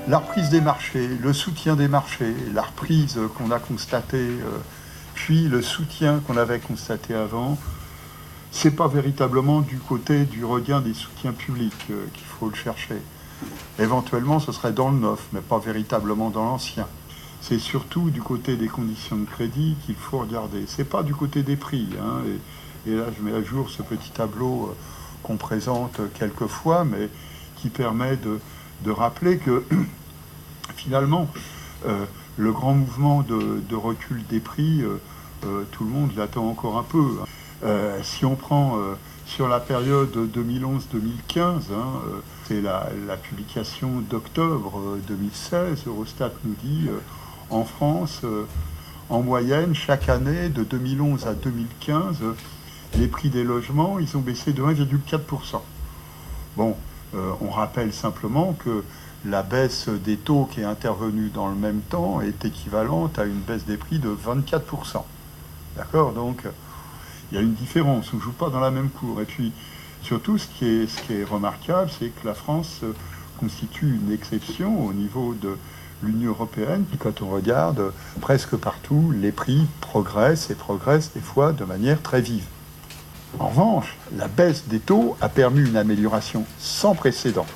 La reprise des marchés, le soutien des marchés, la reprise qu'on a constatée, puis le soutien qu'on avait constaté avant, c'est pas véritablement du côté du regain des soutiens publics qu'il faut le chercher. Éventuellement, ce serait dans le neuf, mais pas véritablement dans l'ancien. C'est surtout du côté des conditions de crédit qu'il faut regarder. C'est pas du côté des prix. Hein, et là, je mets à jour ce petit tableau qu'on présente quelquefois, mais qui permet de rappeler que finalement, le grand mouvement de recul des prix, tout le monde l'attend encore un peu. Si on prend sur la période 2011-2015, c'est la publication d'octobre 2016, Eurostat nous dit en France, en moyenne, chaque année, de 2011 à 2015, les prix des logements, ils ont baissé de 1,4%. Bon, on rappelle simplement que la baisse des taux qui est intervenue dans le même temps est équivalente à une baisse des prix de 24%. D'accord ? Donc, il y a une différence, on ne joue pas dans la même cour. Et puis, surtout, ce qui est remarquable, c'est que la France constitue une exception au niveau de l'Union européenne. Puis quand on regarde, presque partout, les prix progressent et progressent des fois de manière très vive. En revanche, la baisse des taux a permis une amélioration sans précédent.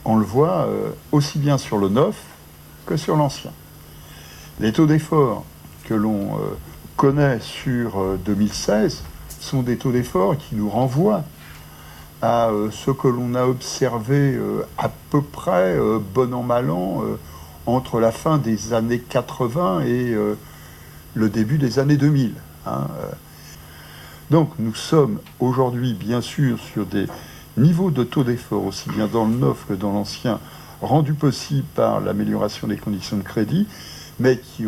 On le voit aussi bien sur le neuf que sur l'ancien. Les taux d'effort que l'on connaît sur 2016 sont des taux d'effort qui nous renvoient à ce que l'on a observé à peu près, bon an, mal an, entre la fin des années 80 et le début des années 2000. Donc nous sommes aujourd'hui bien sûr sur des niveaux de taux d'effort, aussi bien dans le neuf que dans l'ancien, rendus possibles par l'amélioration des conditions de crédit, mais qui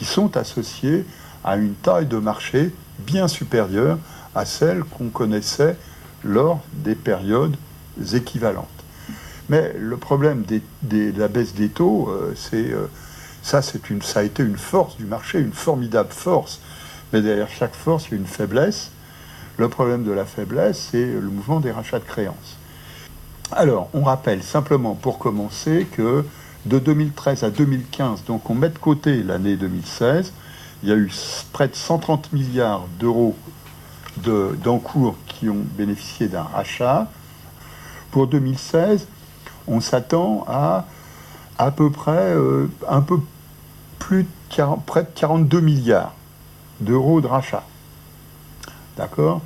sont associés à une taille de marché bien supérieure à celle qu'on connaissait lors des périodes équivalentes. Mais le problème de la baisse des taux, ça a été une force du marché, une formidable force. Mais derrière chaque force, il y a une faiblesse. Le problème de la faiblesse, c'est le mouvement des rachats de créances. Alors, on rappelle simplement pour commencer que de 2013 à 2015, donc on met de côté l'année 2016, il y a eu près de 130 milliards d'euros d'encours qui ont bénéficié d'un rachat. Pour 2016, on s'attend à peu près un peu plus de près de 42 milliards d'euros de rachat. D'accord ?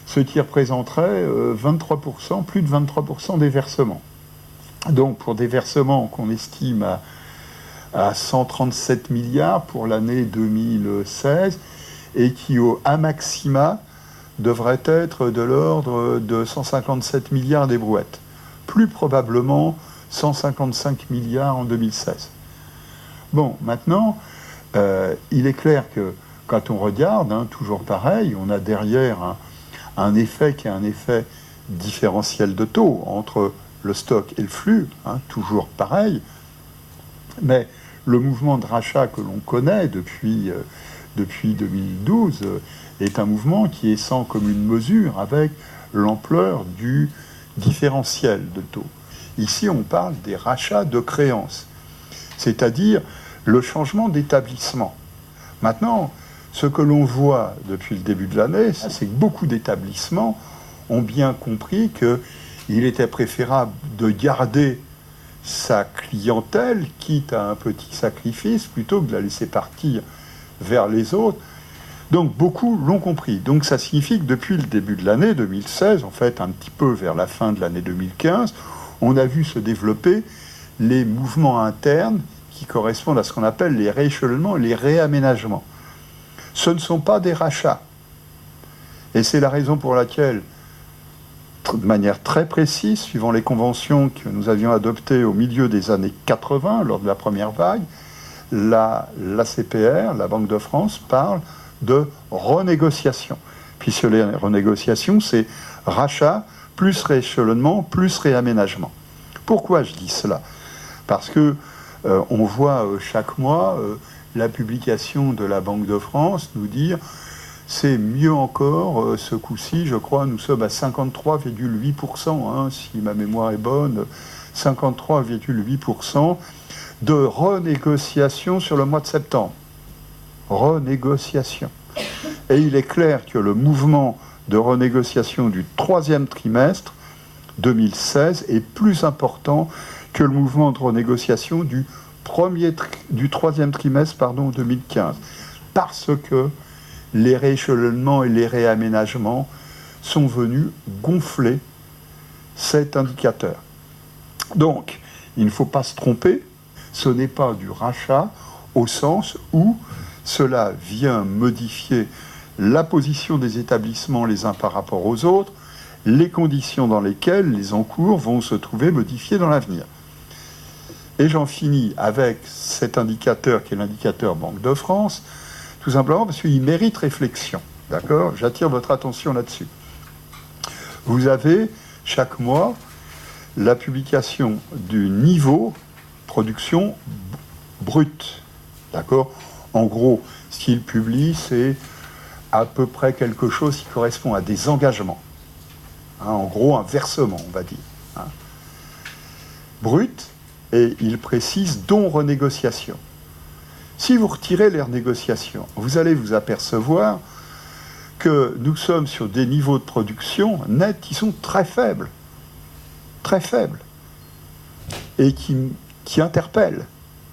Ce qui représenterait 23%, plus de 23% des versements. Donc pour des versements qu'on estime à 137 milliards pour l'année 2016 et qui à maxima devrait être de l'ordre de 157 milliards des brouettes. Plus probablement 155 milliards en 2016. Bon, maintenant, il est clair que quand on regarde, toujours pareil, on a derrière un effet qui est un effet différentiel de taux entre le stock et le flux, toujours pareil, mais le mouvement de rachat que l'on connaît depuis 2012 est un mouvement qui est sans commune mesure avec l'ampleur du différentiel de taux. Ici, on parle des rachats de créances, c'est-à-dire le changement d'établissement. Maintenant, ce que l'on voit depuis le début de l'année, c'est que beaucoup d'établissements ont bien compris qu'il était préférable de garder sa clientèle, quitte à un petit sacrifice, plutôt que de la laisser partir vers les autres. Donc beaucoup l'ont compris. Donc ça signifie que depuis le début de l'année 2016, en fait un petit peu vers la fin de l'année 2015, on a vu se développer les mouvements internes qui correspondent à ce qu'on appelle les rééchelonnements et les réaménagements. Ce ne sont pas des rachats. Et c'est la raison pour laquelle, de manière très précise, suivant les conventions que nous avions adoptées au milieu des années 80, lors de la première vague, l'ACPR, la Banque de France, parle de renégociation. Puis sur les renégociations, c'est rachat, plus rééchelonnement, plus réaménagement. Pourquoi je dis cela ? Parce que on voit chaque mois la publication de la Banque de France nous dire c'est mieux encore. Ce coup-ci, je crois, nous sommes à 53,8%, hein, si ma mémoire est bonne, 53,8% de renégociation sur le mois de septembre. Renégociation. Et il est clair que le mouvement de renégociation du troisième trimestre 2016 est plus important que le mouvement de renégociation du troisième trimestre 2015. Parce que les rééchelonnements et les réaménagements sont venus gonfler cet indicateur. Donc, il ne faut pas se tromper, ce n'est pas du rachat au sens où cela vient modifier la position des établissements les uns par rapport aux autres, les conditions dans lesquelles les encours vont se trouver modifiés dans l'avenir. Et j'en finis avec cet indicateur qui est l'indicateur Banque de France, tout simplement parce qu'il mérite réflexion. D'accord ? J'attire votre attention là-dessus. Vous avez chaque mois la publication du niveau production brute. D'accord ? En gros, ce qu'il publie, c'est à peu près quelque chose qui correspond à des engagements. Hein, en gros, un versement, on va dire. Hein. Brut, et il précise dont renégociation. Si vous retirez les renégociations, vous allez vous apercevoir que nous sommes sur des niveaux de production nets qui sont très faibles, et qui interpellent.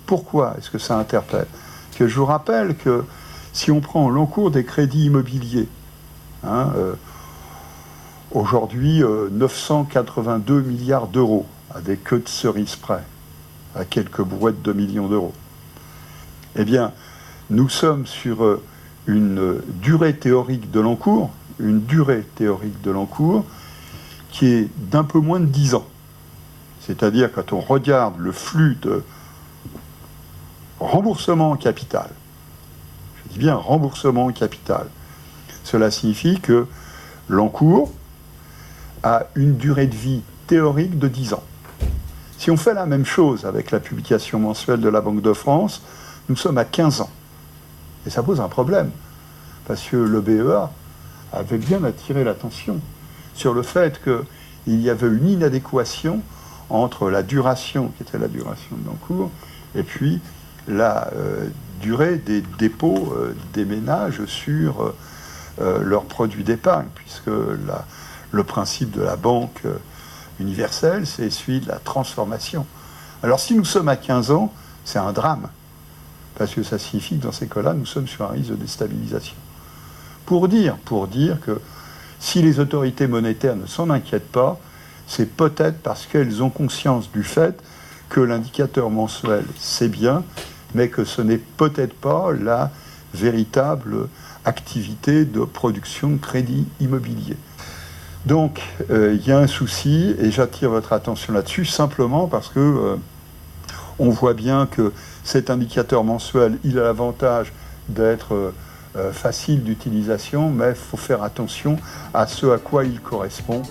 Pourquoi est-ce que ça interpelle ? Que je vous rappelle que si on prend l'encours des crédits immobiliers, hein, aujourd'hui 982 milliards d'euros, à des queues de cerises près, à quelques brouettes de millions d'euros, eh bien, nous sommes sur une durée théorique de l'encours, qui est d'un peu moins de 10 ans. C'est-à-dire, quand on regarde le flux de remboursement en capital, je dis bien remboursement en capital, cela signifie que l'encours a une durée de vie théorique de 10 ans. Si on fait la même chose avec la publication mensuelle de la Banque de France, nous sommes à 15 ans. Et ça pose un problème, parce que le BEA avait bien attiré l'attention sur le fait qu'il y avait une inadéquation entre la duration, qui était la duration de l'encours, et puis la durée des dépôts des ménages sur leurs produits d'épargne, puisque le principe de la banque universelle, c'est celui de la transformation. Alors si nous sommes à 15 ans, c'est un drame, parce que ça signifie que dans ces cas-là, nous sommes sur un risque de déstabilisation. Pour dire que si les autorités monétaires ne s'en inquiètent pas, c'est peut-être parce qu'elles ont conscience du fait que l'indicateur mensuel, c'est bien, mais que ce n'est peut-être pas la véritable activité de production de crédit immobilier. Donc, il y a un souci, et j'attire votre attention là-dessus, simplement parce que on voit bien que cet indicateur mensuel, il a l'avantage d'être facile d'utilisation, mais il faut faire attention à ce à quoi il correspond.